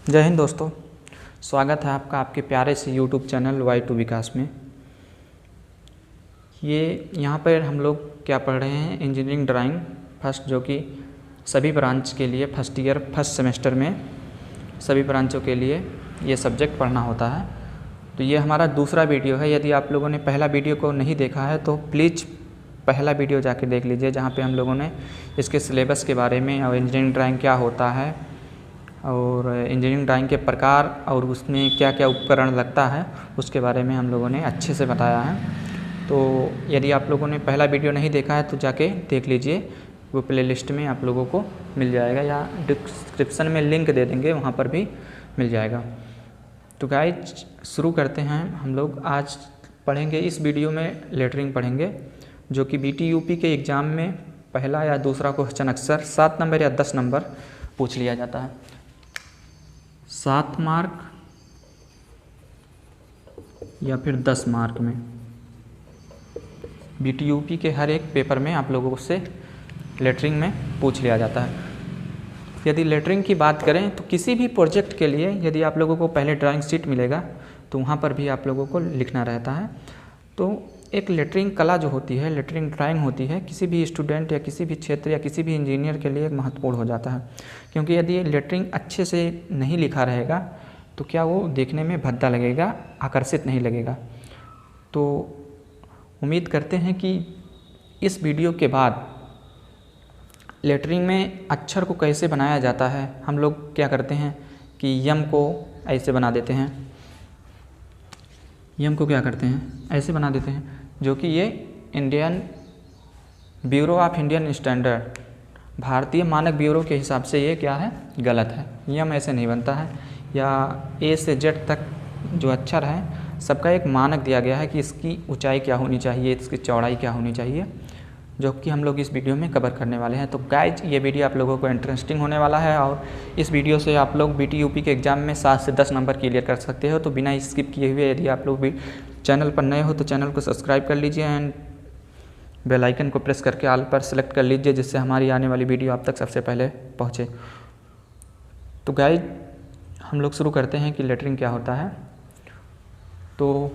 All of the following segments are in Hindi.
जय हिंद दोस्तों, स्वागत है आपका आपके प्यारे से यूट्यूब चैनल Y2 विकास में। यहाँ पर हम लोग क्या पढ़ रहे हैं, इंजीनियरिंग ड्राइंग फर्स्ट, जो कि सभी ब्रांच के लिए फर्स्ट ईयर फर्स्ट सेमेस्टर में सभी ब्रांचों के लिए ये सब्जेक्ट पढ़ना होता है। तो ये हमारा दूसरा वीडियो है। यदि आप लोगों ने पहला वीडियो को नहीं देखा है तो प्लीज़ पहला वीडियो जाके देख लीजिए, जहाँ पे हम लोगों ने इसके सिलेबस के बारे में और इंजीनियरिंग ड्राइंग क्या होता है और इंजीनियरिंग ड्राइंग के प्रकार और उसमें क्या क्या उपकरण लगता है उसके बारे में हम लोगों ने अच्छे से बताया है। तो यदि आप लोगों ने पहला वीडियो नहीं देखा है तो जाके देख लीजिए, वो प्लेलिस्ट में आप लोगों को मिल जाएगा या डिस्क्रिप्शन में लिंक दे देंगे, वहाँ पर भी मिल जाएगा। तो गाइज शुरू करते हैं। हम लोग आज पढ़ेंगे, इस वीडियो में लेटरिंग पढ़ेंगे, जो कि BT-UP के एग्ज़ाम में पहला या दूसरा क्वेश्चन अक्सर 7 नंबर या 10 नंबर पूछ लिया जाता है। 7 मार्क या फिर 10 मार्क में BT-UP के हर एक पेपर में आप लोगों से लेटरिंग में पूछ लिया जाता है। यदि लेटरिंग की बात करें तो किसी भी प्रोजेक्ट के लिए यदि आप लोगों को पहले ड्राइंग शीट मिलेगा तो वहाँ पर भी आप लोगों को लिखना रहता है। तो एक लेटरिंग कला जो होती है, लेटरिंग ड्राइंग होती है, किसी भी स्टूडेंट या किसी भी क्षेत्र या किसी भी इंजीनियर के लिए एक महत्वपूर्ण हो जाता है, क्योंकि यदि लेटरिंग अच्छे से नहीं लिखा रहेगा तो क्या वो देखने में भद्दा लगेगा, आकर्षित नहीं लगेगा। तो उम्मीद करते हैं कि इस वीडियो के बाद लेटरिंग में अक्षर को कैसे बनाया जाता है, हम लोग क्या करते हैं कि यम को ऐसे बना देते हैं, यम को क्या करते हैं ऐसे बना देते हैं, जो कि ये Indian bureau of Indian standard, भारतीय मानक ब्यूरो के हिसाब से ये क्या है, गलत है। यम ऐसे नहीं बनता है, या A से Z तक जो अक्षर है सबका एक मानक दिया गया है कि इसकी ऊंचाई क्या होनी चाहिए, इसकी चौड़ाई क्या होनी चाहिए, जो कि हम लोग इस वीडियो में कवर करने वाले हैं। तो गाइज ये वीडियो आप लोगों को इंटरेस्टिंग होने वाला है और इस वीडियो से आप लोग BT-UP के एग्ज़ाम में 7 से 10 नंबर क्लियर कर सकते हो। तो बिना स्किप किए हुए यदि आप लोग भी चैनल पर नए हो तो चैनल को सब्सक्राइब कर लीजिए एंड बेल आइकन को प्रेस करके ऑल पर सेलेक्ट कर लीजिए, जिससे हमारी आने वाली वीडियो आप तक सबसे पहले पहुँचे। तो गाइज हम लोग शुरू करते हैं कि लेटरिंग क्या होता है। तो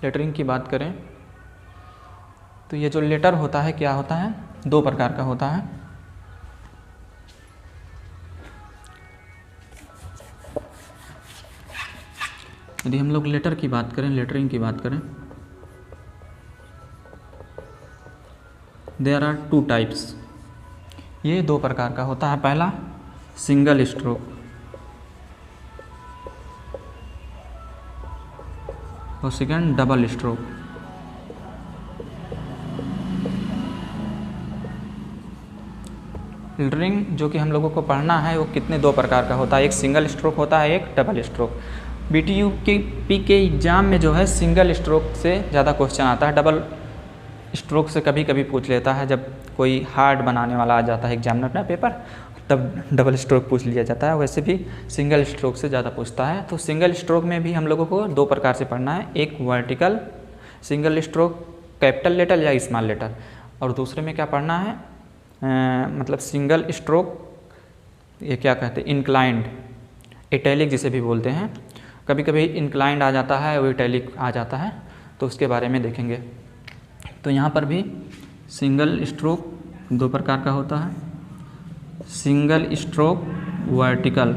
लेटरिंग की बात करें तो ये जो लेटर होता है क्या होता है, 2 प्रकार का होता है। यदि हम लोग लेटर की बात करें, लेटरिंग की बात करें, देयर आर 2 टाइप्स। ये 2 प्रकार का होता है। पहला सिंगल स्ट्रोक और सेकंड डबल स्ट्रोक। लेटरिंग जो कि हम लोगों को पढ़ना है वो कितने 2 प्रकार का होता है, एक सिंगल स्ट्रोक होता है, एक डबल स्ट्रोक। BT-UP के एग्ज़ाम में जो है सिंगल स्ट्रोक से ज़्यादा क्वेश्चन आता है, डबल स्ट्रोक से कभी कभी पूछ लेता है। जब कोई हार्ड बनाने वाला आ जाता है एग्जामिनर अपना पेपर, तब डबल स्ट्रोक पूछ लिया जाता है। वैसे भी सिंगल स्ट्रोक से ज़्यादा पूछता है। तो सिंगल स्ट्रोक में भी हम लोगों को 2 प्रकार से पढ़ना है, एक vertical single stroke capital letter या स्मॉल लेटर, और दूसरे में क्या पढ़ना है, मतलब सिंगल स्ट्रोक ये क्या कहते हैं, इंक्लाइंड, इटैलिक जिसे भी बोलते हैं। कभी कभी इंक्लाइंड आ जाता है और इटैलिक आ जाता है, तो उसके बारे में देखेंगे। तो यहाँ पर भी सिंगल स्ट्रोक 2 प्रकार का होता है, single stroke vertical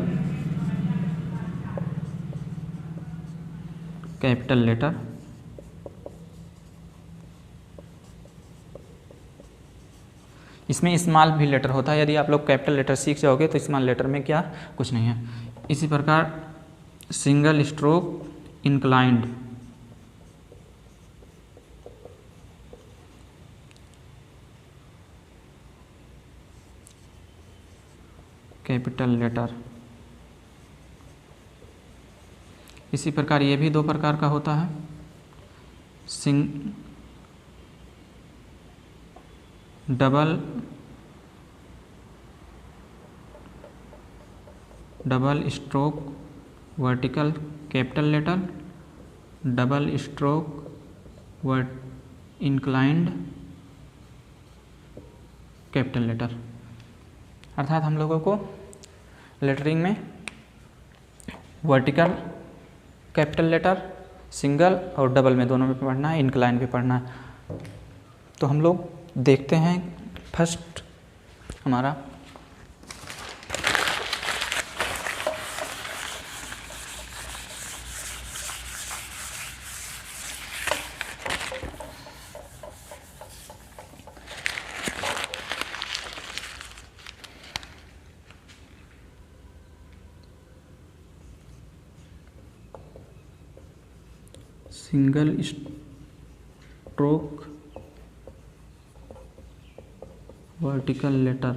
capital letter, इसमें स्मॉल भी लेटर होता है। यदि आप लोग कैपिटल लेटर सीख जाओगे तो स्मॉल लेटर में क्या कुछ नहीं है। इसी प्रकार single stroke inclined, capital letter, इसी प्रकार ये भी 2 प्रकार का होता है, double stroke vertical capital letter, double stroke inclined capital letter. अर्थात हम लोगों को लेटरिंग में वर्टिकल कैपिटल लेटर, सिंगल और डबल में दोनों में पढ़ना है, इंक्लाइन भी पढ़ना है। तो हम लोग देखते हैं फर्स्ट हमारा single stroke vertical letter.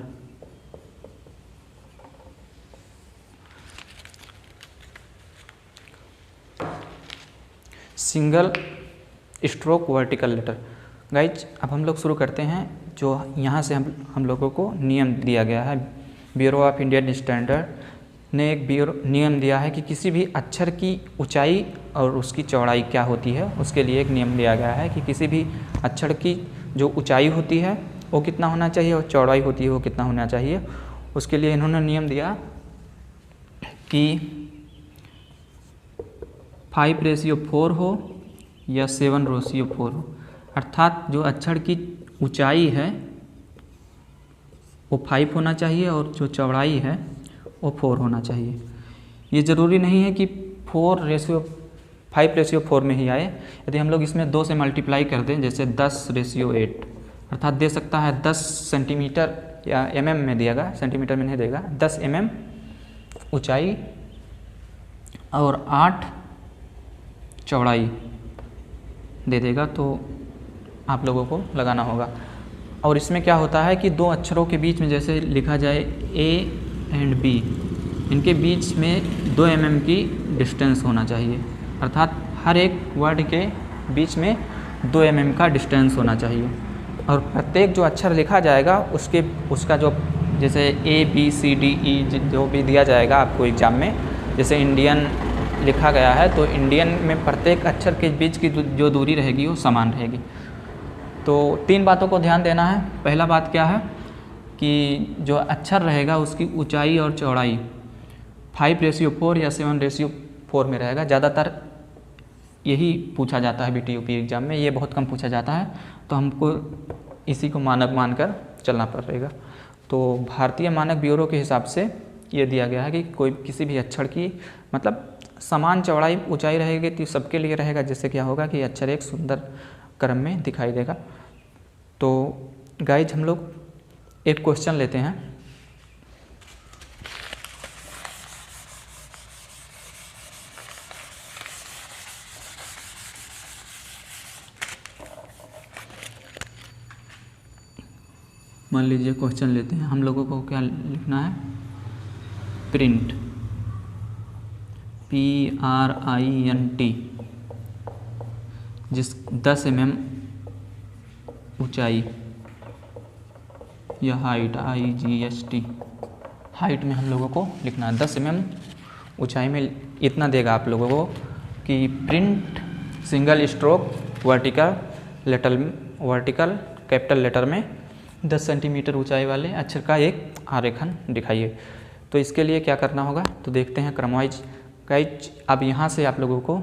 Single stroke vertical letter. Guys अब हम लोग शुरू करते हैं। जो यहाँ से हम लोगों को नियम दिया गया है, ब्यूरो ऑफ इंडियन स्टैंडर्ड ने एक नियम दिया है कि किसी भी अक्षर की ऊंचाई और उसकी चौड़ाई क्या होती है, उसके लिए एक नियम दिया गया है कि किसी भी अक्षर की जो ऊंचाई होती है वो कितना होना चाहिए और चौड़ाई होती है वो कितना होना चाहिए। उसके लिए इन्होंने नियम दिया कि 5:4 हो या 7:4 हो, अर्थात जो अक्षर की ऊंचाई है वो 5 होना चाहिए और जो चौड़ाई है वो 4 होना चाहिए। ये ज़रूरी नहीं है कि 5:4 में ही आए। यदि हम लोग इसमें 2 से मल्टीप्लाई कर दें, जैसे 10:8, अर्थात दे सकता है 10 सेंटीमीटर या mm में दिएगा, सेंटीमीटर में नहीं देगा, 10 mm ऊंचाई और 8 चौड़ाई दे देगा, तो आप लोगों को लगाना होगा। और इसमें क्या होता है कि 2 अक्षरों के बीच में जैसे लिखा जाए A एंड B, इनके बीच में 2 mm की डिस्टेंस होना चाहिए, अर्थात हर एक वर्ड के बीच में 2 mm का डिस्टेंस होना चाहिए। और प्रत्येक जो अक्षर लिखा जाएगा उसका जो जैसे A B C D E जो भी दिया जाएगा आपको एग्ज़ाम में, जैसे इंडियन लिखा गया है तो इंडियन में प्रत्येक अक्षर के बीच की जो दूरी रहेगी वो समान रहेगी। तो 3 बातों को ध्यान देना है। पहला बात क्या है कि जो अक्षर रहेगा उसकी ऊंचाई और चौड़ाई 5:4 या 7:4 में रहेगा। ज़्यादातर यही पूछा जाता है BTUP एग्ज़ाम में, ये बहुत कम पूछा जाता है, तो हमको इसी को मानक मानकर चलना पड़ेगा। तो भारतीय मानक ब्यूरो के हिसाब से ये दिया गया है कि किसी भी अक्षर की मतलब समान चौड़ाई ऊंचाई रहेगी तो सबके लिए रहेगा, जिससे क्या होगा कि अक्षर एक सुंदर क्रम में दिखाई देगा। तो गाइज हम लोग एक क्वेश्चन लेते हैं। मान लीजिए क्वेश्चन लेते हैं, हम लोगों को क्या लिखना है, प्रिंट PRINT जिस 10 mm ऊंचाई या हाइट IGST, हाइट में हम लोगों को लिखना है 10 mm ऊंचाई में इतना देगा आप लोगों को कि print single stroke vertical capital letter में 10 सेंटीमीटर ऊंचाई वाले अक्षर का एक आरेखन दिखाइए। तो इसके लिए क्या करना होगा, तो देखते हैं क्रमवाइज। गाइज अब यहाँ से आप लोगों को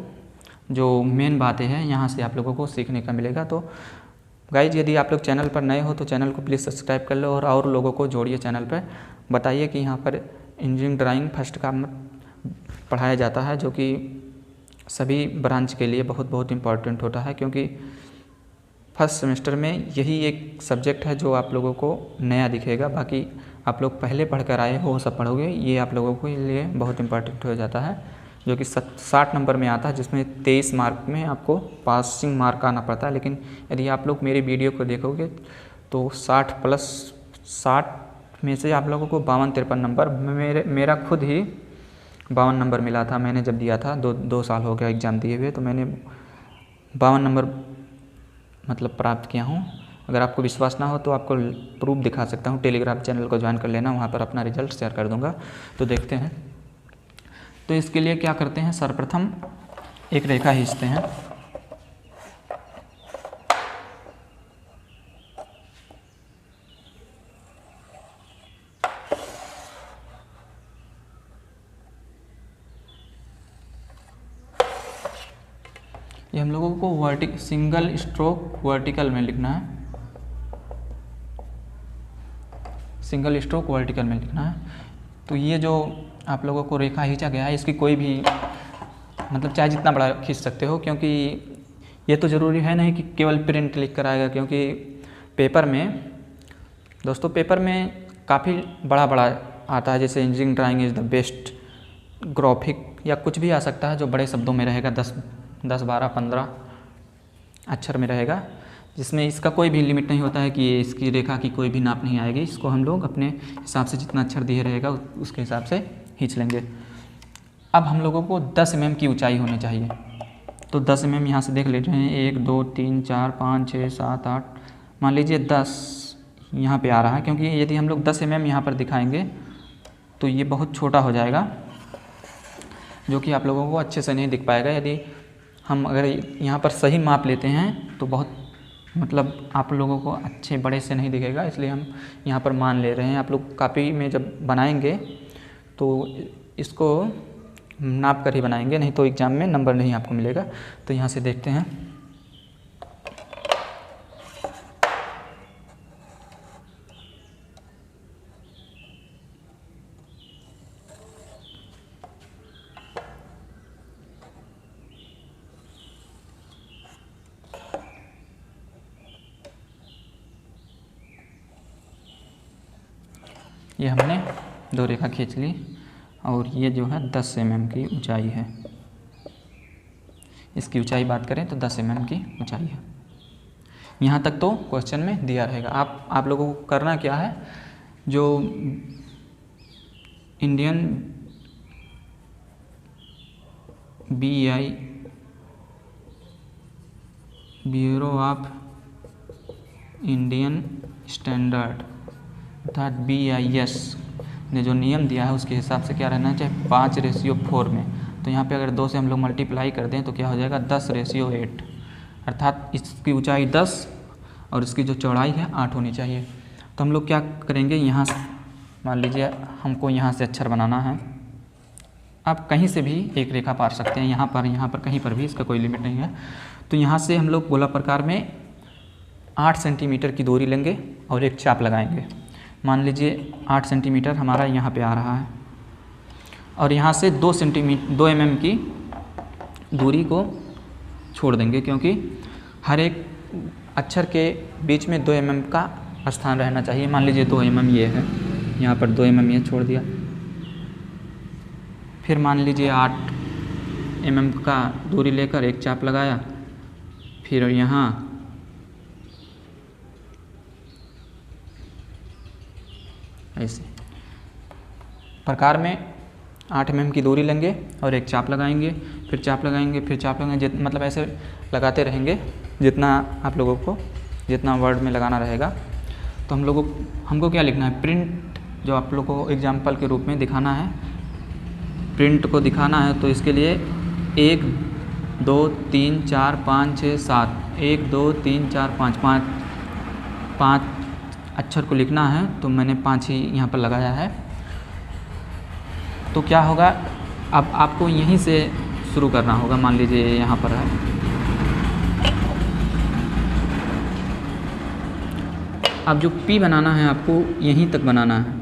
जो मेन बातें हैं यहाँ से आप लोगों को सीखने का मिलेगा। तो गाइज यदि आप लोग चैनल पर नए हो तो चैनल को प्लीज़ सब्सक्राइब कर लो और लोगों को जोड़िए चैनल पर। बताइए कि यहाँ पर इंजीनियरिंग ड्राइंग फर्स्ट का पढ़ाया जाता है, जो कि सभी ब्रांच के लिए बहुत बहुत इम्पॉर्टेंट होता है, क्योंकि फर्स्ट सेमेस्टर में यही एक सब्जेक्ट है जो आप लोगों को नया दिखेगा। बाकी आप लोग पहले पढ़कर आए हो वो सब पढ़ोगे, ये आप लोगों के लिए बहुत इम्पॉर्टेंट हो जाता है, जो कि 60 नंबर में आता है, जिसमें 23 मार्क में आपको पासिंग मार्क आना पड़ता है। लेकिन यदि आप लोग मेरी वीडियो को देखोगे तो 60 में से आप लोगों को 52-53 नंबर, मेरा खुद ही 52 नंबर मिला था। मैंने जब दिया था 2 साल हो गया एग्ज़ाम दिए हुए, तो मैंने 52 नंबर मतलब प्राप्त किया हूँ। अगर आपको विश्वास ना हो तो आपको प्रूफ दिखा सकता हूँ। टेलीग्राम चैनल को ज्वाइन कर लेना, वहाँ पर अपना रिजल्ट शेयर कर दूँगा। तो देखते हैं। तो इसके लिए क्या करते हैं, सर्वप्रथम एक रेखा खींचते हैं। ये हम लोगों को सिंगल स्ट्रोक वर्टिकल में लिखना है, सिंगल स्ट्रोक वर्टिकल में लिखना है। तो ये जो आप लोगों को रेखा खींचा गया है, इसकी कोई भी मतलब चाहे जितना बड़ा खींच सकते हो, क्योंकि ये तो ज़रूरी है नहीं कि केवल प्रिंट लिख कर आएगा, क्योंकि पेपर में दोस्तों पेपर में काफ़ी बड़ा बड़ा आता है, जैसे engineering drawing is the best graphic या कुछ भी आ सकता है जो बड़े शब्दों में रहेगा, 10 12 15 अक्षर में रहेगा, जिसमें इसका कोई भी लिमिट नहीं होता है कि इसकी रेखा की कोई भी नाप नहीं आएगी। इसको हम लोग अपने हिसाब से जितना अक्षर दिए रहेगा उसके हिसाब से खींच लेंगे। अब हम लोगों को 10 mm की ऊंचाई होनी चाहिए। तो 10 mm यहाँ से देख लेते हैं, 1 2 3 4 5 6 7 8, मान लीजिए 10 यहाँ पे आ रहा है, क्योंकि यदि हम लोग 10 mm यहाँ पर दिखाएंगे तो ये बहुत छोटा हो जाएगा, जो कि आप लोगों को अच्छे से नहीं दिख पाएगा। यदि हम अगर यहाँ पर सही माप लेते हैं तो बहुत मतलब आप लोगों को अच्छे बड़े से नहीं दिखेगा, इसलिए हम यहाँ पर मान ले रहे हैं। आप लोग कॉपी में जब बनाएंगे तो इसको नाप कर ही बनाएंगे, नहीं तो एग्ज़ाम में नंबर नहीं आपको मिलेगा। तो यहाँ से देखते हैं, ये हमने 2 रेखा खींच ली और ये जो है 10 mm की ऊंचाई है। इसकी ऊंचाई बात करें तो 10 mm की ऊंचाई है। यहाँ तक तो क्वेश्चन में दिया रहेगा। आप लोगों को करना क्या है, जो Indian BI bureau of Indian standard अर्थात BIS ने जो नियम दिया है उसके हिसाब से क्या रहना चाहिए, 5:4 में। तो यहाँ पे अगर 2 से हम लोग मल्टीप्लाई कर दें तो क्या हो जाएगा, 10:8, अर्थात इसकी ऊंचाई 10 और इसकी जो चौड़ाई है 8 होनी चाहिए। तो हम लोग क्या करेंगे, यहाँ से मान लीजिए हमको यहाँ से अक्षर बनाना है, आप कहीं से भी एक रेखा पार सकते हैं, यहाँ पर कहीं पर भी, इसका कोई लिमिट नहीं है। तो यहाँ से हम लोग गोला प्रकार में 8 सेंटीमीटर की दूरी लेंगे और एक चाप लगाएंगे। मान लीजिए 8 सेंटीमीटर हमारा यहाँ पे आ रहा है और यहाँ से 2 mm की दूरी को छोड़ देंगे, क्योंकि हर एक अक्षर के बीच में 2 mm का स्थान रहना चाहिए। मान लीजिए 2 mm ये है, यहाँ पर 2 mm ये छोड़ दिया। फिर मान लीजिए 8 mm का दूरी लेकर एक चाप लगाया, फिर यहाँ ऐसे प्रकार में 8 mm की दूरी लेंगे और एक चाप लगाएंगे, फिर चाप लगाएंगे, फिर चाप लगाएंगे, मतलब ऐसे लगाते रहेंगे जितना आप लोगों को जितना वर्ड में लगाना रहेगा। तो हमको क्या लिखना है, प्रिंट जो आप लोगों को एग्जाम्पल के रूप में दिखाना है, प्रिंट को दिखाना है। तो इसके लिए 1 2 3 4 5 6 7 1 2 3 4 5 अक्षर को लिखना है। तो मैंने 5 ही यहाँ पर लगाया है। तो क्या होगा, अब आपको यहीं से शुरू करना होगा। मान लीजिए यहाँ पर है, अब जो P बनाना है आपको यहीं तक बनाना है।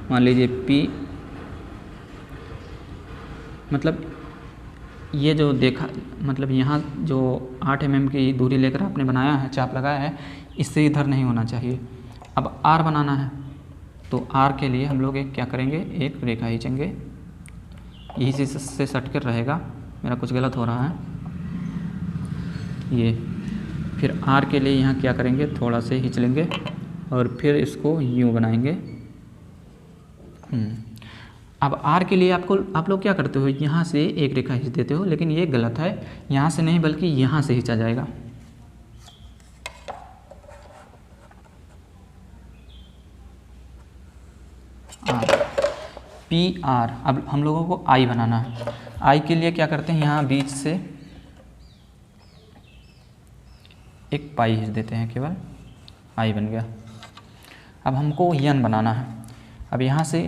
मान लीजिए P मतलब ये जो देखा, मतलब यहाँ जो 8 mm की दूरी लेकर आपने बनाया है, चाप लगाया है, इससे इधर नहीं होना चाहिए। अब R बनाना है, तो R के लिए हम लोग एक क्या करेंगे, एक रेखा खींचेंगे, यही से सट कर रहेगा। मेरा कुछ गलत हो रहा है ये। फिर R के लिए यहाँ क्या करेंगे, थोड़ा से खींच लेंगे और फिर इसको यूँ बनाएंगे। अब R के लिए आप लोग क्या करते हो, यहाँ से एक रेखा खींच देते हो, लेकिन ये गलत है। यहाँ से नहीं बल्कि यहाँ से खींचा जाएगा। PR। अब हम लोगों को I बनाना है। I के लिए क्या करते हैं, यहाँ बीच से एक पाई खींच देते हैं, केवल I बन गया। अब हमको N बनाना है। अब यहाँ से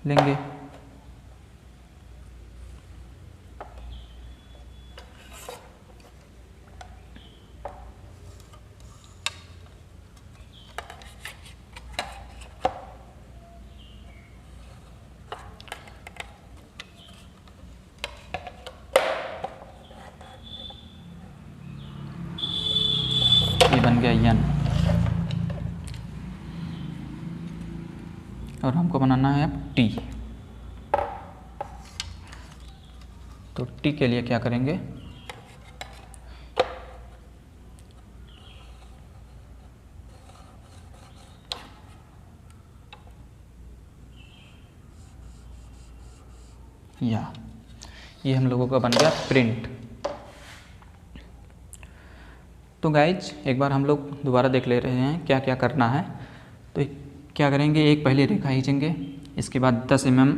लेंगे, गया n, और हमको बनाना है अब t। तो t के लिए क्या करेंगे, या ये हम लोगों का बन गया प्रिंट। तो गाइज एक बार हम लोग दोबारा देख ले रहे हैं क्या क्या करना है। तो क्या करेंगे, एक पहले रेखा खींचेंगे, इसके बाद 10 mm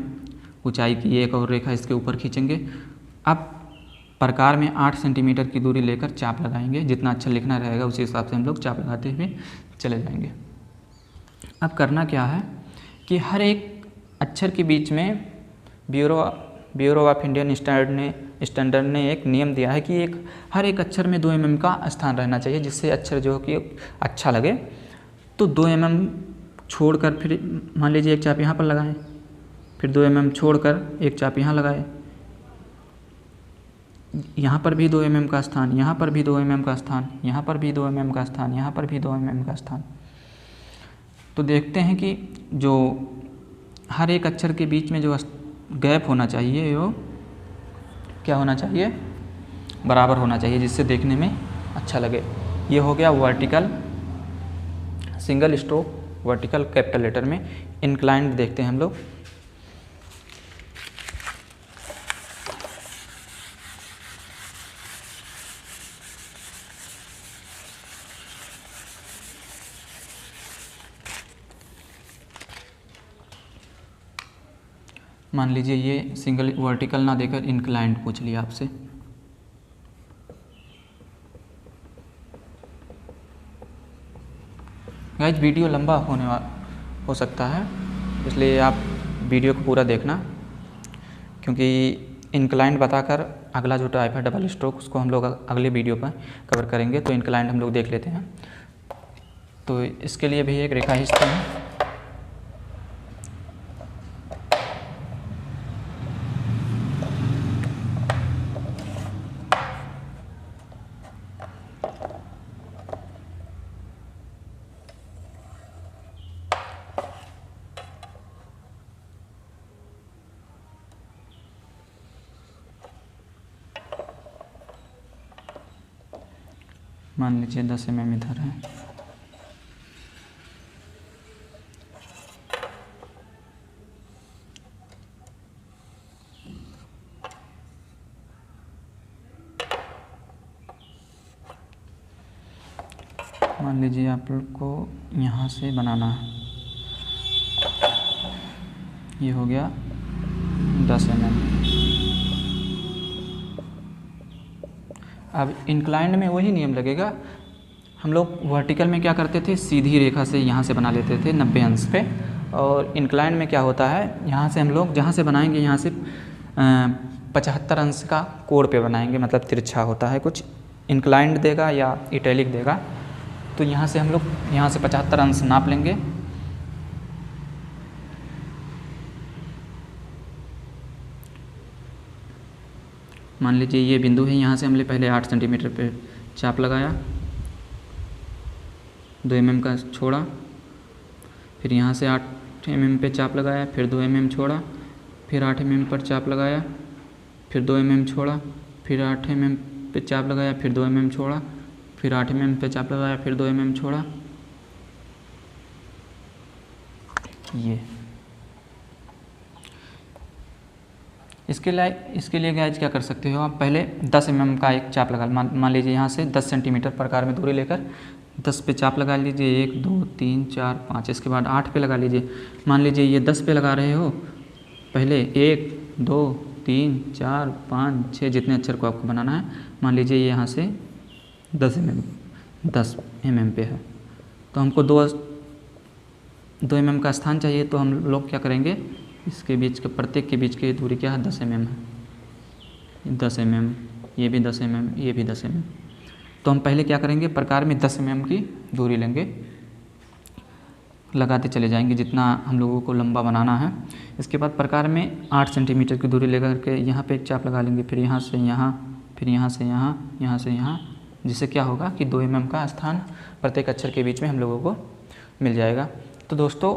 ऊंचाई की एक और रेखा इसके ऊपर खींचेंगे। अब प्रकार में 8 सेंटीमीटर की दूरी लेकर चाप लगाएंगे, जितना अच्छा लिखना रहेगा उसी हिसाब से हम लोग चाप लगाते हुए चले जाएंगे। अब करना क्या है कि हर एक अक्षर के बीच में ब्यूरो ऑफ इंडियन स्टैंडर्ड ने एक नियम दिया है कि हर एक अक्षर में 2 mm का स्थान रहना चाहिए, जिससे अक्षर जो कि अच्छा लगे। तो 2 mm छोड़कर फिर मान लीजिए एक चाप यहाँ पर लगाएं, फिर 2 mm छोड़कर एक चाप यहाँ लगाएं, यहाँ पर भी 2 mm का स्थान, यहाँ पर भी 2 mm का स्थान, यहाँ पर भी 2 mm का स्थान, यहाँ पर भी 2 mm का स्थान। तो देखते हैं कि जो हर एक अक्षर के बीच में जो गैप होना चाहिए वो क्या होना चाहिए, बराबर होना चाहिए, जिससे देखने में अच्छा लगे। ये हो गया vertical single stroke vertical capital letter में। इंक्लाइंड देखते हैं हम लोग। मान लीजिए ये सिंगल वर्टिकल ना देकर इंक्लाइंड पूछ लिया आपसे। गाइस वीडियो लंबा हो सकता है, इसलिए आप वीडियो को पूरा देखना, क्योंकि इंक्लाइंड बताकर अगला जो टाइप है डबल स्ट्रोक उसको हम लोग अगले वीडियो पर कवर करेंगे। तो इंक्लाइंड हम लोग देख लेते हैं। तो इसके लिए भी एक रेखा खींचते हैं। मान लीजिए 10 mm इधर है, मान लीजिए आप लोग को यहाँ से बनाना है। ये हो गया 10 mm। अब इंक्लाइंड में वही नियम लगेगा। हम लोग वर्टिकल में क्या करते थे, सीधी रेखा से यहाँ से बना लेते थे 90 अंश पे, और इंक्लाइंड में क्या होता है, यहाँ से हम लोग जहाँ से बनाएंगे यहाँ से 75 अंश का कोण पे बनाएंगे, मतलब तिरछा होता है कुछ। इंक्लाइंड देगा या इटैलिक देगा, तो यहाँ से हम लोग यहाँ से 75 अंश नाप लेंगे। मान लीजिए ये बिंदु है, यहाँ से हमने पहले 8 सेंटीमीटर पे चाप लगाया, 2 mm का छोड़ा, फिर यहाँ से 8 mm पे चाप लगाया, फिर 2 mm छोड़ा, फिर 8 mm पर चाप लगाया, फिर 2 mm छोड़ा, फिर 8 mm पे चाप लगाया, फिर 2 mm छोड़ा, फिर 8 mm पे चाप लगाया, फिर 2 mm छोड़ा। ये इसके लिए गाइज क्या कर सकते हो आप, पहले 10 mm का एक चाप लगा, मान लीजिए यहाँ से 10 सेंटीमीटर प्रकार में दूरी लेकर 10 पे चाप लगा लीजिए, 1 2 3 4 5, इसके बाद 8 पे लगा लीजिए। मान लीजिए ये 10 पे लगा रहे हो, पहले 1 2 3 4 5 6 जितने अक्षर को आपको बनाना है, मान लीजिए ये यहाँ से 10 mm पे है, तो हमको 2 mm का स्थान चाहिए। तो हम लोग क्या करेंगे, इसके बीच के प्रत्येक के बीच की दूरी क्या है, 10 mm है। 10 mm, ये भी 10 mm, ये भी 10 mm। तो हम पहले क्या करेंगे, प्रकार में 10 mm की दूरी लेंगे, लगाते चले जाएंगे जितना हम लोगों को लंबा बनाना है। इसके बाद प्रकार में 8 सेंटीमीटर की दूरी लेकर के यहाँ पे एक चाप लगा लेंगे, फिर यहाँ से यहाँ, फिर यहाँ से यहाँ, यहाँ से यहाँ, जिससे क्या होगा कि 2 mm का स्थान प्रत्येक अक्षर के बीच में हम लोगों को मिल जाएगा। तो दोस्तों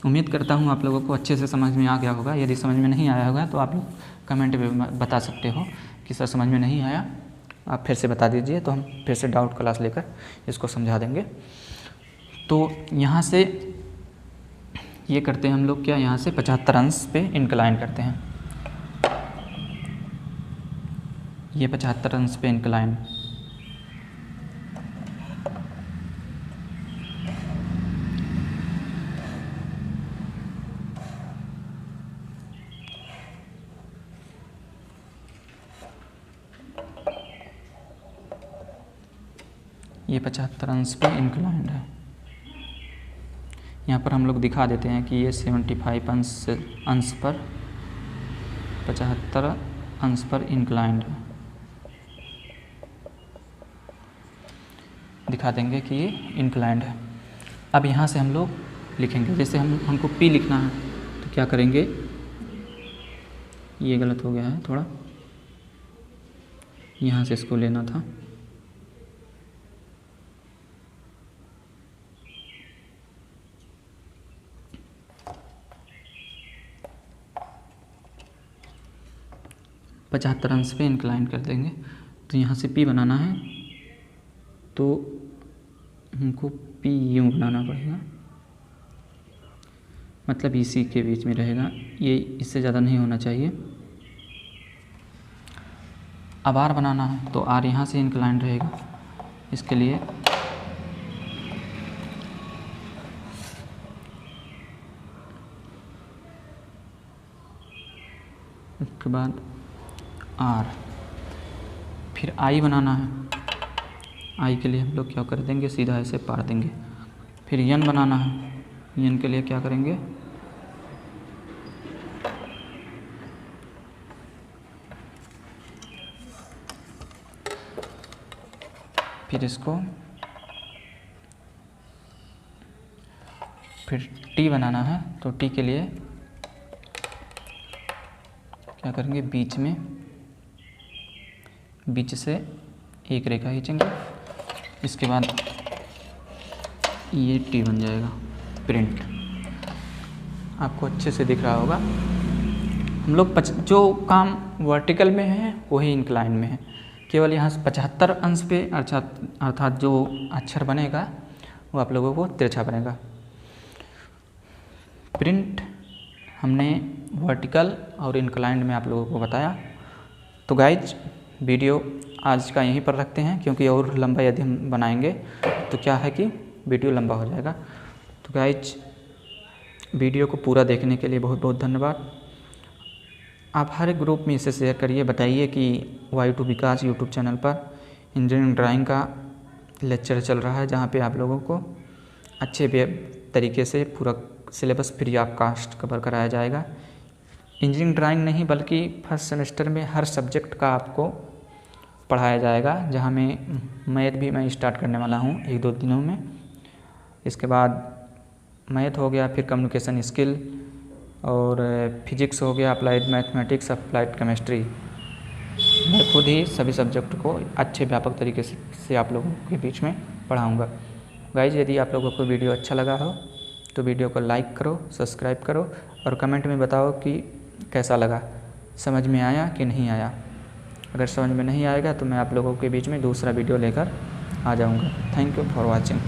उम्मीद करता हूँ आप लोगों को अच्छे से समझ में आ गया होगा। यदि समझ में नहीं आया होगा तो आप लोग कमेंट में बता सकते हो कि सर समझ में नहीं आया, आप फिर से बता दीजिए, तो हम फिर से डाउट क्लास लेकर इसको समझा देंगे। तो यहाँ से ये करते हैं हम लोग क्या, यहाँ से 75 अंश पे इंक्लाइन करते हैं। ये 75 अंश पे इंक्लाइन, ये 75 अंश पे इंक्लाइंड है। यहाँ पर हम लोग दिखा देते हैं कि ये 75 अंश पर 75 अंश पर इंक्लाइंड है। दिखा देंगे कि ये इंक्लाइंड है। अब यहाँ से हम लोग लिखेंगे, जैसे हमको P लिखना है तो क्या करेंगे, ये गलत हो गया है थोड़ा, यहाँ से इसको लेना था। पचहत्तर अंश पे इंक्लाइन कर देंगे। तो यहाँ से P बनाना है तो हमको P यूँ बनाना पड़ेगा, मतलब इसी के बीच में रहेगा, ये इससे ज़्यादा नहीं होना चाहिए। अब R बनाना है तो R यहाँ से इंक्लाइन रहेगा। इसके लिए उसके बाद R, फिर I बनाना है। I के लिए हम लोग क्या कर देंगे, सीधा ऐसे पार देंगे। फिर N बनाना है, N के लिए क्या करेंगे, फिर इसको, फिर T बनाना है तो T के लिए क्या करेंगे, बीच से एक रेखा खींचेंगे। इसके बाद ये T बन जाएगा, प्रिंट। आपको अच्छे से दिख रहा होगा। हम लोग जो काम वर्टिकल में है वही इंक्लाइन में है, केवल यहाँ 75 अंश पे अर्थात जो अक्षर बनेगा वो आप लोगों को तिरछा बनेगा। प्रिंट हमने वर्टिकल और इंक्लाइंड में आप लोगों को बताया। तो गाइज वीडियो आज का यहीं पर रखते हैं, क्योंकि और लंबा यदि हम बनाएंगे तो क्या है कि वीडियो लंबा हो जाएगा। तो गाइज वीडियो को पूरा देखने के लिए बहुत बहुत धन्यवाद। आप हर एक ग्रुप में इसे शेयर करिए, बताइए कि Y2 विकास यूट्यूब चैनल पर इंजीनियरिंग ड्राइंग का लेक्चर चल रहा है, जहाँ पे आप लोगों को अच्छे तरीके से पूरा syllabus free of cost cover कराया जाएगा। इंजीनियरिंग ड्राइंग नहीं बल्कि फर्स्ट सेमेस्टर में हर सब्जेक्ट का आपको पढ़ाया जाएगा, जहाँ में मैथ भी मैं स्टार्ट करने वाला हूँ 1-2 दिनों में। इसके बाद मैथ हो गया, फिर कम्युनिकेशन स्किल और फिजिक्स हो गया, अप्लाइड मैथमेटिक्स, अप्लाइड केमिस्ट्री। मैं खुद ही सभी सब्जेक्ट को अच्छे व्यापक तरीके से आप लोगों के बीच में पढ़ाऊँगा। गाइज यदि आप लोगों को वीडियो अच्छा लगा हो तो वीडियो को लाइक करो, सब्सक्राइब करो और कमेंट में बताओ कि कैसा लगा, समझ में आया कि नहीं आया। अगर समझ में नहीं आएगा तो मैं आप लोगों के बीच में दूसरा वीडियो लेकर आ जाऊँगा। Thank you for watching.